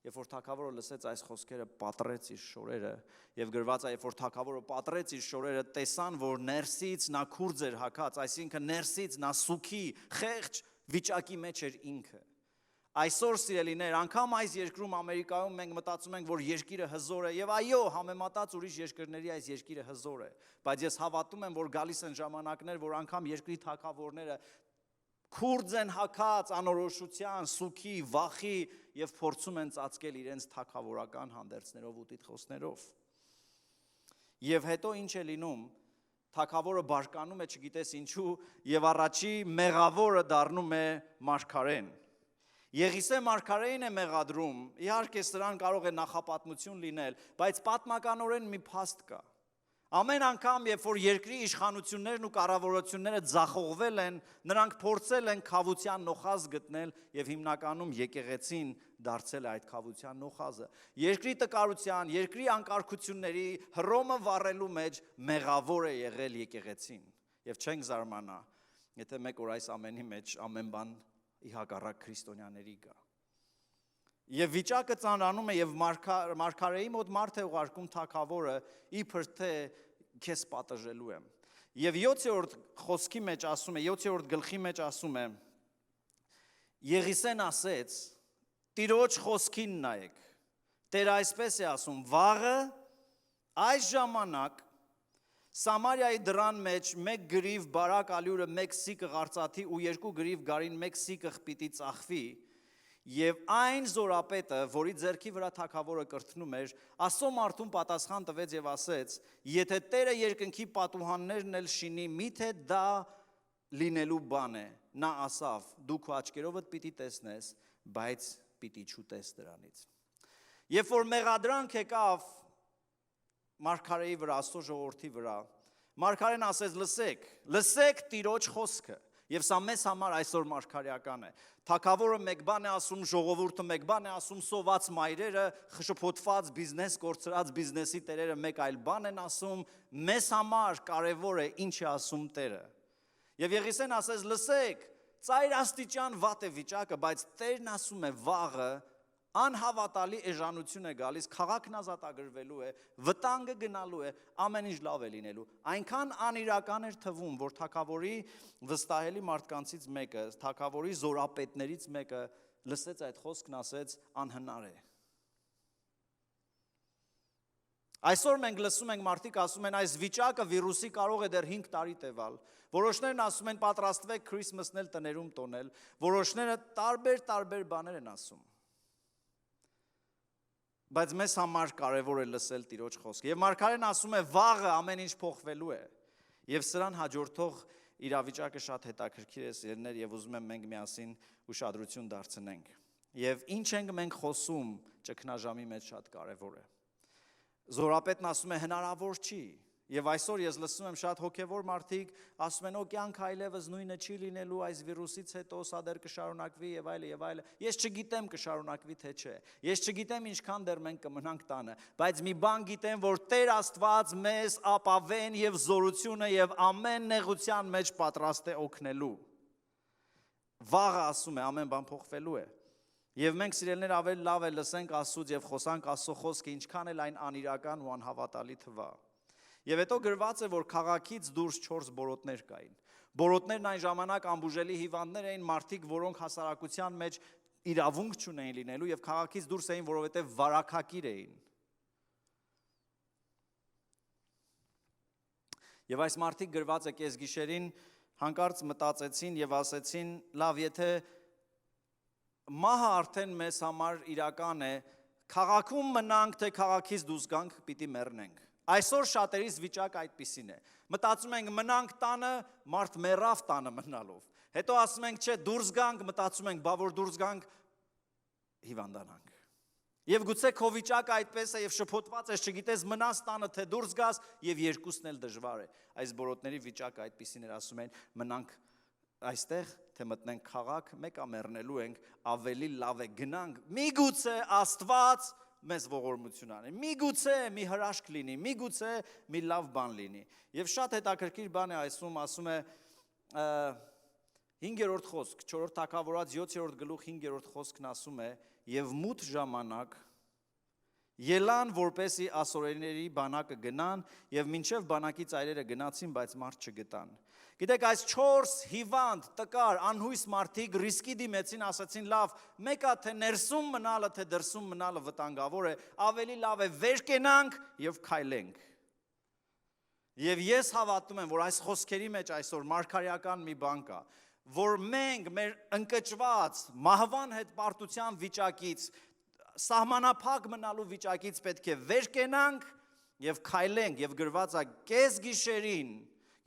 Երբ որ թագավորը լսեց այս խոսքերը, պատռեց իր շորերը, եւ գրված է, երբ որ թագավորը պատռեց իր շորերը, տեսան, որ ներսից նա քուրձ էր հագած, այսինքն ներսից նա սուքի, խեղճ վիճակի մեջ էր ինքը։ Այսօր սիրելիներ, անգամ այս երկրում Ամերիկայում մենք մտածում ենք, որ երկիրը հզոր է, եւ այո, համեմատած ուրիշ երկրների այս երկիրը հզոր է, բայց ես հավատում եմ, որ գալիս են ժամանակներ, որ անգամ երկրի թագավորները քուրձ են հագած անորոշության, սուքի, վախի եւ փորձում են ծածկել իրենց թագավորական հանդերձներով ու տիտղոսներով։ Եվ հետո ինչ է լինում, թագավորը բարկանում է, չգիտես ինչու, եւ առաջի մեղավորը դառնում է մարգարեն։ Եղիսե մարգարեին է մեղադրում, իհարկե սրան կարող է նախապատմություն լինել, բայց պատմականորեն մի փաստ կա։ Ամեն անգամ, երբ որ երկրի իշխանություններն ու կառավարությունները ձախողվել են, նրանք փորձել են քավության նոխազ գտնել եւ հիմնականում եկեղեցին դարձել է այդ քավության նոխազը։ Երկրի տկարության, երկրի անկարգությունների հռոմը վառելու մեջ մեղավոր է եղել եկեղեցին։ Եվ չենք զարմանա, եթե մեկ օր այս ամենի մեջ ամեն բան ի հակառակ քրիստոնյաների գա։ Եվ վիճակը ծանրանում է եւ մարգարեի մոտ մարդ է ուղարկում թագավորը իբր թե քեզ պատժելու եմ։ Եվ 7-րդ խոսքի մեջ ասում է, 7-րդ գլխի մեջ ասում է. Եղիսեն ասեց. Տիրոջ խոսքին նայեք։ Տերը այսպես է ասում. վաղը այս ժամանակ Սամարիայի դրան մեջ մեկ գրիվ բարակ ալյուրը մեկ սիկը ղարծաթի ու երկու գրիվ գարին մեկ սիկը պիտի ծախվի եւ այն զորապետը, որի ձեռքի վրա թագավորը կրթնում էր, ասո մարդուն պատասխան տվեց եւ ասեց. եթե Տերը երկնքի պատուհաններն էլ շինի, միթե դա լինելու բան է։ Նա ասավ. դու քո աչքերովդ պիտի տեսնես, բայց պիտի չուտես դրանից։ Երբ որ մեղադրանք եկավ մարգարեի վրա, Աստծո ժողովրդի վրա, մարգարեն ասեց. լսեք Տիրոջ խոսքը։ Եվ սա մեզ համար այսօր մարգարեական է։ Թագավորը մեկ բան է ասում, ժողովուրդը մեկ բան է ասում, սոված մայրերը, խշփոթված բիզնես կորցրած բիզնեսի տերերը մեկ այլ բան են ասում, մեզ համար կարևոր է ինչ է ասում Տերը։ Եվ Եղիսեն ասեց. լսեք, ծայր աստիճան վատ է վիճակը, բայց Տերն ասում է վաղը անհավատալի էժանություն է գալիս, քաղաքն ազատագրվելու է, վտանգը գնալու է, ամեն ինչ լավ է լինելու։ Այնքան անիրական էր թվում, որ թագավորի վստահելի մարդկանցից մեկը, թագավորի զորապետներից մեկը լսեց այդ խոսքն, ասեց. անհնար է։ Այսօր մենք լսում ենք մարդիկ ասում են այս վիճակը վիրուսի կարող է դեռ 5 տարի տևալ։ Որոշներն ասում են պատրաստվեք Քրիսմասն էլ տներում տոնել, որոշները տարբեր բաներ են ասում։ Բայց մեզ համար կարևոր է լսել Տիրոջ խոսքը։ Եվ մարգարեն ասում է վաղը ամեն ինչ փոխվելու է։ Եվ սրան հաջորդող իրավիճակը շատ հետաքրքիր է, սիրելիներ, եւ ուզում եմ մենք միասին ուշադրություն դարձնենք։ Եվ ինչ ենք մենք խոսում ճգնաժամի մեջ շատ կարևոր է։ Զորապետն ասում է հնարավոր չի։ Եվ այսօր ես լսում եմ շատ հոգևոր մարդիկ ասում են կյանք այլևս նույնը չի լինելու, այս վիրուսից հետո սա դեռ կշարունակվի եւ այլը։ Ես չգիտեմ կշարունակվի թե չէ։ Ես չգիտեմ ինչքան դեռ մենք կմնանք տանը, բայց մի բան գիտեմ, որ Տեր Աստված մեզ ապավեն եւ զորությունը եւ ամեն նեղության մեջ պատրաստ է օգնելու։ Վաղը ասում է ամեն բան փոխվելու է։ Եվ մենք սիրելիներ ավելի լավ է լսենք Աստծուց եւ խոսանք Աստծո խոսքը, ինչքան էլ այն անիրական ու անհավատալի թվա։ Եվ հետո գրված է, որ քաղաքից դուրս 4 բորոտներ կային։ Բորոտներն այն ժամանակ ամբուժելի հիվանդներ էին, մարդիկ, որոնք հասարակության մեջ իրավունք չունեին լինելու եւ քաղաքից դուրս էին, որովհետեւ վարակակիր էին։ Եվ այս մարդիկ գրված է կեսգիշերին հանկարծ մտածեցին եւ ասեցին. լավ, եթե մահը արդեն մեզ համար իրական է, քաղաքում մնանք, թե քաղաքից դուրս գանք, պիտի մեռնենք։ Այսօր շատերիս վիճակը այդպիսին է։ Մտածում ենք մնանք տանը, մարդ մեռավ տանը մնալով։ Հետո ասում ենք չէ, դուրս գանք, մտածում ենք բա որ դուրս գանք, հիվանդանանք։ Եվ գուցե քո վիճակը այդպես է եւ շփոթված ես, չգիտես մնաս տանը թե դուրս գաս, եւ երկուսն էլ դժվար է։ Այս բորոտների վիճակը այդպիսին էր, ասում են մնանք այստեղ, թե մտնենք քաղաք, մեկը մեռնելու ենք, ավելի լավ է գնանք։ Միգուցե Աստված մեզ ողորմություն անի։ Միգուցե մի հրաշք լինի, միգուցե մի լավ բան լինի։ Եվ շատ հետաքրքիր բան է ասում է 5-րդ խոսք, 4-րդ թագավորած 7-րդ գլուխ 5-րդ խոսքն ասում է. «Եվ մութ ժամանակ ելան, որպեսի ասորերների բանակը գնան, եւ մինչև բանակի ծայրերը գնացին, բայց մարդ չգտան»։ Գիտեք, այս 4 հիվանդ, տկար, անհույս մարդիկ ռիսկի դիմեցին, ասացին, լավ, մեկը թե ներսում մնալը, թե դրսում մնալը վտանգավոր է, ավելի լավ է վեր կենանք եւ քայլենք։ Եվ ես հավատում եմ, որ այս խոսքերի մեջ այսօր մարգարեական մի բան կա, որ մենք մեր ընկճված մահվան հետ պարտության վիճակից, սահմանափակ մնալու վիճակից պետք է վեր կենանք եւ քայլենք, եւ գրված է կես գիշերին,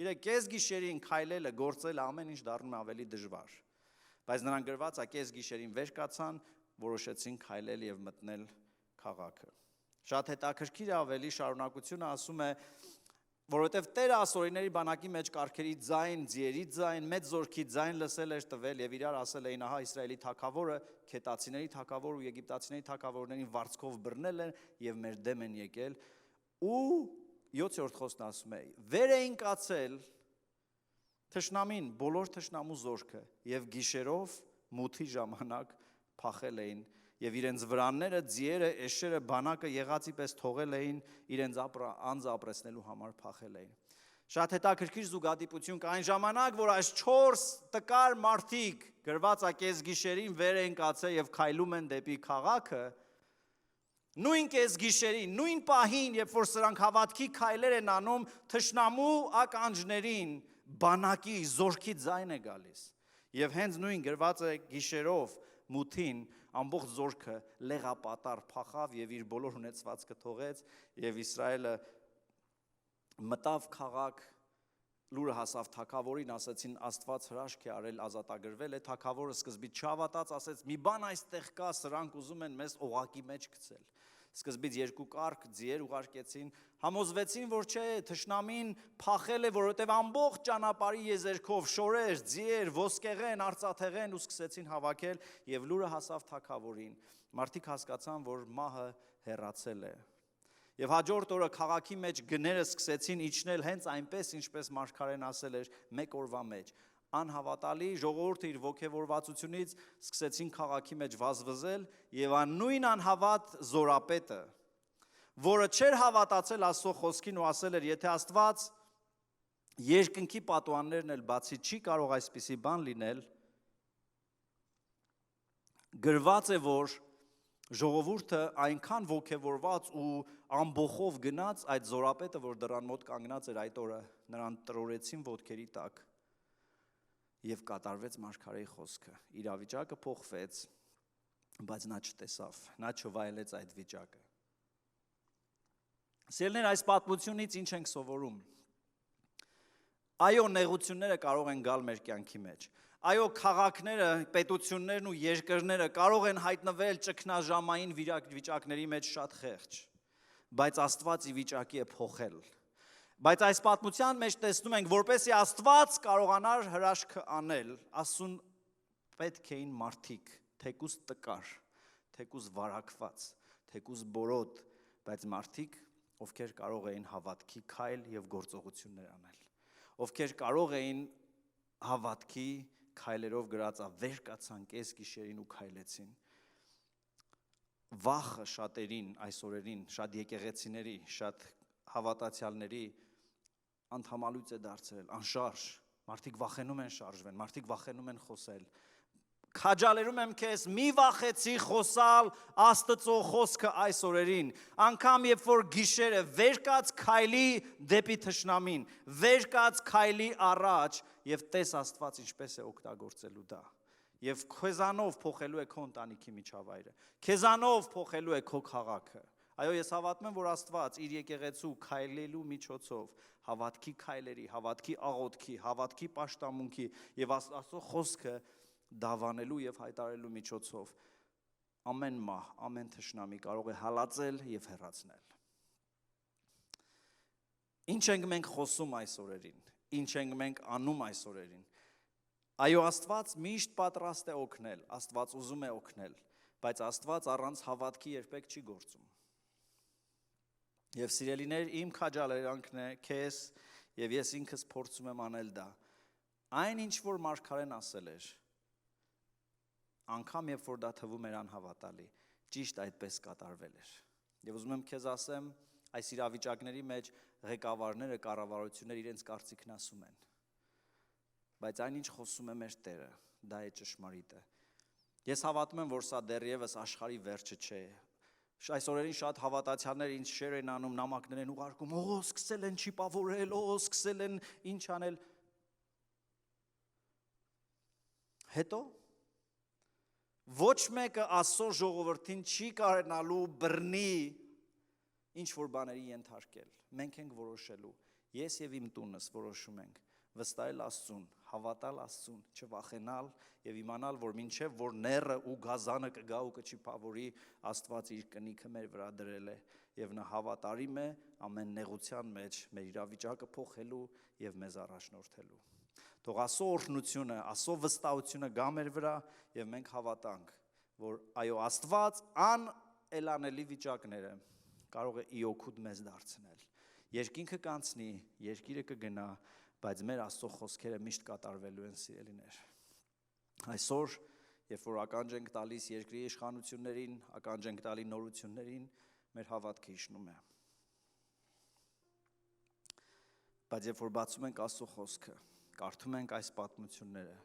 գիտեք, կես գիշերին քայլելը, գործելը ամեն ինչ դառնում է ավելի դժվար։ Բայց նրանք գրված է կես գիշերին վեր կացան, որոշեցին քայլել եւ մտնել քաղաքը։ Շատ հետաքրքիր է ավելի շարունակությունը ասում է, որովհետև Տերը ասորիների բանակի մեջ կարգերի ձայն, ձիերի ձայն, մեծ զորքի ձայն լսել էր տվել եւ իրար ասել էին, ահա Իսրայելի թագավորը, քետացիների թագավորը ու եգիպտացիների թագավորներին վարձքով բռնել են եւ մեր դեմ են եկել։ Ու 7-րդ խոսքն ասում է. վեր էին կացել թշնամին, բոլոր թշնամու զորքը եւ գիշերով մութի ժամանակ փախել էին եւ իրենց վրանները, ձիերը, էշերը, բանակը եղածի պես թողել էին, իրենց անձը ապրեցնելու համար փախել էին։ Շատ հետաքրքիր զուգադիպություն կա այն ժամանակ, որ այս 4 տկար մարդիկ գրված է կես գիշերին վեր են կացել եւ քայլում են դեպի քաղաքը, նույն կես գիշերին, նույն պահին, երբ որ սրանք հավատքի քայլեր են անում, թշնամու ականջներին բանակի զորքի ձայն է գալիս։ Եվ հենց նույն գրված է գիշերով մութին ամբողջ զորքը լեղապատար փախավ եւ իր բոլոր ունեցվածքը թողեց եւ Իսրայելը մտավ քաղաք, լուրը հասավ թագավորին, ասացին Աստված հրաշք է արել, ազատագրվել է, թագավորը սկզբից չհավատաց, ասեց մի բան այստեղ կա, սրանք ուզում են մեզ օղակի մեջ գցել։ Սկզբից 2 կարգ ձիեր ուղարկեցին, համոզվեցին, որ չէ, թշնամին փախել է, որովհետև ամբողջ ճանապարհի եզերքով շորեր, ձիեր, ոսկեղեն, արծաթեղեն ու սկսեցին հավաքել եւ լուրը հասավ թագավորին։ Մարդիկ հասկացան, որ մահը հեռացել է։ Եվ հաջորդ օրը քաղաքի մեջ գները սկսեցին իջնել հենց այնպես, ինչպես մարգարեն ասել էր, 1 օրվա մեջ։ Անհավատալի ժողովուրդը իր ոգևորվածությունից սկսեցին քաղաքի մեջ վազվզել եւ նույն անհավատ զորապետը, որը չէր հավատացել Աստծո խոսքին ու ասել էր, եթե Աստված երկնքի պատուհաններն էլ բացի չի կարող այսպիսի բան լինել, գրված է, որ ժողովուրդը այնքան ոգևորված ու ամբոխով գնաց այդ զորապետը, որ դրան մոտ կանգնած էր այդ օրը, նրան տրորեցին ոտքերի տակ եւ կատարվեց մարգարեի խոսքը։ Իրավիճակը փոխվեց, բայց նա չտեսավ, նա չվայելեց այդ վիճակը։ Սիրելիներ, այս պատմությունից ինչ ենք սովորում։ Այո, նեղությունները կարող են գալ մեր կյանքի մեջ։ Այո, քաղաքները, պետություններն ու երկրները կարող են հայտնվել ճգնաժամային վիճակների մեջ շատ խեղճ, բայց Աստված ի վիճակի է փոխել։ Բայց այս պատմության մեջ տեսնում ենք, որպեսզի Աստված կարողանար հրաշքը անել, ասուն պետք էին մարդիկ, թեկուզ տկար, թեկուզ վարակված, թեկուզ բորոտ, բայց մարդիկ, ովքեր կարող էին հավատքի քայլ եւ գործողություններ անել, ովքեր կարող էին հավատքի քայլերով գրածա վեր կացան կես գիշերին ու քայլեցին։ Վախը շատերին այս օրերին, շատ եկեղեցիների, շատ հավատացյալների անդամալույց է դարձել, անշարժ, մարդիկ վախենում են շարժվել, մարդիկ վախենում են խոսել։ Քաջալերում եմ քեզ, մի վախեցի խոսալ Աստծո խոսքը այս օրերին, անգամ երբ որ գիշերը վեր կաց քայլի դեպի թշնամին, վեր կաց քայլի առաջ եւ տես Աստված ինչպես է օգտագործելու դա։ Եվ քեզանով փոխելու է քո ընտանիքի միջավայրը, քեզանով փոխելու է քո քաղաքը։ Այո, ես հավատում եմ, որ Աստված իր եկեղեցու քայլելու միջոցով, հավատքի քայլերի, հավատքի աղոթքի, հավատքի պաշտամունքի եւ Աստծո խոսքը դավանելու եւ հայտարարելու միջոցով ամեն մահ, ամեն թշնամի կարող է հալածել եւ հեռացնել։ Ինչ ենք մենք խոսում այս օրերին, ինչ ենք մենք անում այս օրերին։ Այո, Աստված միշտ պատրաստ է օգնել, Աստված ուզում է օգնել, Բայց Աստված առանց հավատքի երբեք չի գործում։ Եվ սիրելիներ, իմ քաջալերանքն է քեզ եւ ես ինքս փորձում եմ անել դա։ Այն ինչ որ Մարգարեն ասել էր, անգամ երբ որ դա թվում էր անհավատալի, ճիշտ այդպես կատարվել էր։ Եվ ուզում եմ քեզ ասեմ, այս իրավիճակների մեջ ղեկավարները, կառավարությունները իրենց կարծիքն ասում են։ Բայց այն ինչ խոսում է մեր Տերը, դա է ճշմարիտը։ Ես հավատում եմ, որ սա դեռևս աշխարհի վերջը չէ։ Այս օրերին շատ հավատացյալներ ինձ շեր են անում, նամակներ են ուղարկում, սկսել են չիպավորել, սկսել են ինչ անել։ Հետո ոչ մեկը Աստծո ժողովրդին չի կարողանալու բռնի ինչ որ բաների ենթարկել։ Մենք ենք որոշելու։ Ես եւ իմ տունս որոշում ենք վստահել Աստծուն, հավատալ Աստծուն, չվախենալ եւ իմանալ, որ մինչեւ որ նեռը ու գազանը կգա ու կչիպավորի, Աստված իր կնիքը մեր վրա դրել է եւ նա հավատարիմ է ամեն նեղության մեջ մեր իրավիճակը փոխելու եւ մեզ առաջնորդելու։ Թող Աստծո օրհնությունը, Աստծո վստահությունը գա մեր վրա եւ մենք հավատանք, որ այո, Աստված անելանելի վիճակները կարող է իօգուտ մեզ դարձնել։ Երկինքը կանցնի, երկիրը կգնա, բայց մեր Աստծո խոսքերը միշտ կատարվելու են, սիրելիներ։ Այսօր, երբ որ ականջ ենք տալիս երկրի իշխանություններին, ականջ ենք տալի նորություններին, մեր հավատքը իջնում է։ Բայց երբ որ բացում ենք Աստծո խոսքը, կարդում ենք այս պատմությունները,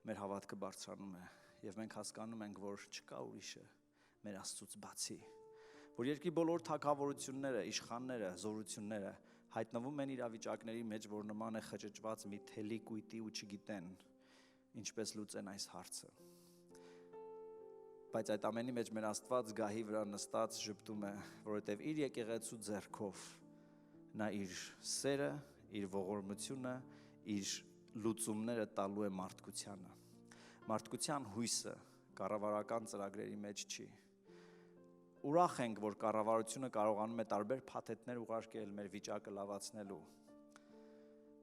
մեր հավատքը բարձրանում է եւ մենք հասկանում ենք, որ չկա ուրիշը մեր Աստծուց բացի, որ երկրի բոլոր թագավորությունները, իշխանները, զորությունները հայտնվում են իրավիճակների մեջ, որ նման է խճճված մի թելի կույտի ու չգիտեն ինչպես լուծեն այս հարցը։ Բայց այդ ամենի մեջ մեր Աստված գահի վրա նստած ժպտում է, որովհետև իր եկեղեցու ձեռքով նա իր սերը, իր ողորմությունը, իր լուծումները տալու է մարդկությանը։ Մարդկության հույսը կառավարական ծրագրերի մեջ չի։ Ուրախ ենք, որ կառավարությունը կարողանում է տարբեր փաթեթներ ուղարկել մեր վիճակը լավացնելու։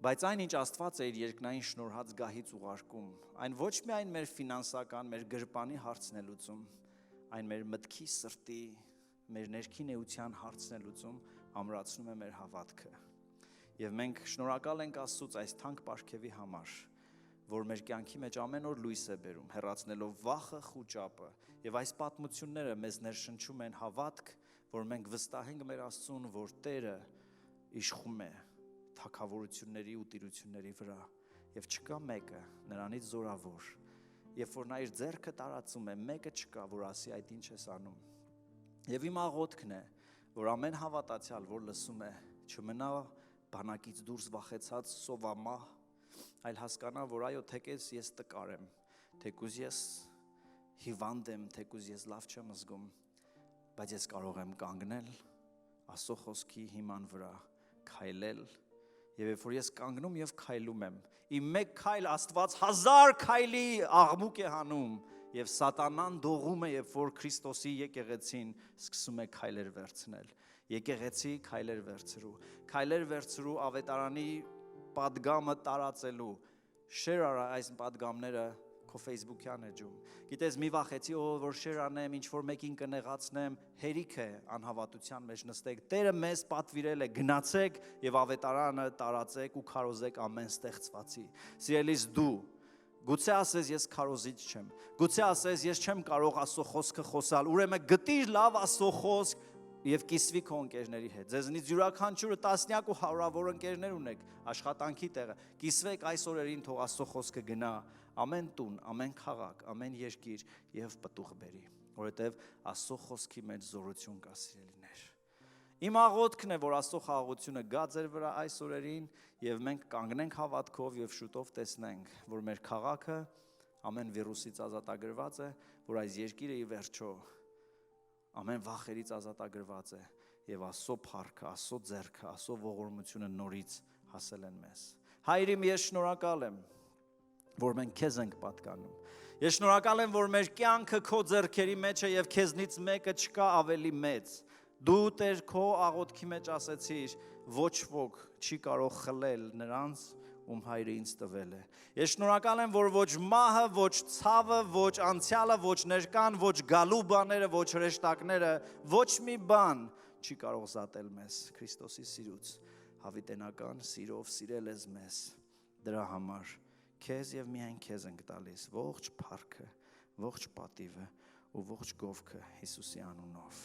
Բայց այն, ինչ Աստված է իր երկնային շնորհած գահից ուղարկում, այն ոչ միայն մեր ֆինանսական, մեր գրպանի հարցն է լուծում, այն մեր մտքի, սրտի, մեր ներքին էության հարցն է լուծում, ամրացնում է մեր հավատքը։ Եվ մենք շնորհակալ ենք Աստծուց այս թանկ պարգևի համար, որ մեր կյանքի մեջ ամեն օր լույս է բերում, հեռացնելով վախը, խուճապը, եւ այս պատմությունները մեզ ներշնչում են հավատք, որ մենք վստահենք մեր Աստծուն, որ Տերը իշխում է թագավորությունների ու տիրությունների վրա, եւ չկա մեկը նրանից զորավոր, երբ որ նա իր ձեռքը տարածում է, մեկը չկա, որ ասի այդ ինչ ես անում։ Եվ իմ աղոթքն է, որ ամեն հավատացյալ, որ լսում է, չմնա բանակից դուրս վախեցած սովամահ, այլ հասկանա, որ այո, թեկուզ ես տկար եմ, թեկուզ ես հիվանդ եմ, թեկուզ ես լավ չեմ զգում, բայց ես կարող եմ կանգնել Աստծո խոսքի հիման վրա, քայլել, եւ երբ որ ես կանգնում եւ քայլում եմ, իմ մեկ քայլ Աստված 1000 քայլի աղմուկ է հանում, եւ սատանան դողում է, երբ որ Քրիստոսի եկեղեցին սկսում է քայլեր վերցնել։ Եկեղեցի քայլեր վերցրու ավետարանի պատգամը տարածելու, շեր արա այս պատգամները քո Facebook-յան էջում։ Գիտես, մի վախեցի, որ շեր անեմ, ինչ որ մեկին կնեղացնեմ, հերիք է անհավատության մեջ նստեք։ Տերը մեզ պատվիրել է, գնացեք եւ ավետարանը տարածեք ու քարոզեք ամեն ստեղծվածի։ Սիրելիս դու գուցե ասես ես քարոզիչ չեմ, գուցե ասես ես չեմ կարող Աստծո խոսքը խոսալ, ուրեմն գտիր լավ Աստծո խոսք եւ կիսվի քո ընկերների հետ։ Ձեզնից յուրաքանչյուրը տասնյակ ու հարյուրավոր ընկերներ ունեք աշխատանքի տեղը։ Կիսվեք այս օրերին, թող Աստծո խոսքը գնա ամեն տուն, ամեն քաղաք, ամեն երկիր եւ պտուղ բերի, որովհետեւ Աստծո խոսքի մեջ զորություն կա, սիրելիներ։ Իմ աղոթքն է, որ Աստծո խաղաղությունը գա ձեր վրա այս օրերին եւ մենք կանգնենք հավատքով եւ շուտով տեսնենք, որ մեր քաղաքը ամեն վիրուսից ազատագրված է, որ այս երկիրը ի վերջո ամեն վախերից ազատագրված է եւ Աստծո փառքը, Աստծո ձեռքը, Աստծո ողորմությունը նորից հասել են մեզ։ Հայր իմ, ես շնորհակալ եմ, որ մենք քեզ ենք պատկանում։ Ես շնորհակալ եմ, որ մեր կյանքը քո ձեռքերի մեջ է եւ քեզնից մեկը չկա ավելի մեծ։ Դու Տեր քո աղոթքի մեջ ասեցիր, ոչ ոք չի կարող խլել նրանց, ում Հայրը ինձ տվել է։ Ես շնորհակալ եմ, որ ոչ մահը, ոչ ցավը, ոչ անցյալը, ոչ ներկան, ոչ գալու բաները, ոչ հրեշտակները, ոչ մի բան չի կարող զատել մեզ Քրիստոսի սիրուց։ Հավիտենական սիրով սիրել ես մեզ։ Դրա համար քեզ եւ միայն քեզ ենք տալիս ողջ փառքը, ողջ պատիվը ու ողջ գովքը Հիսուսի անունով։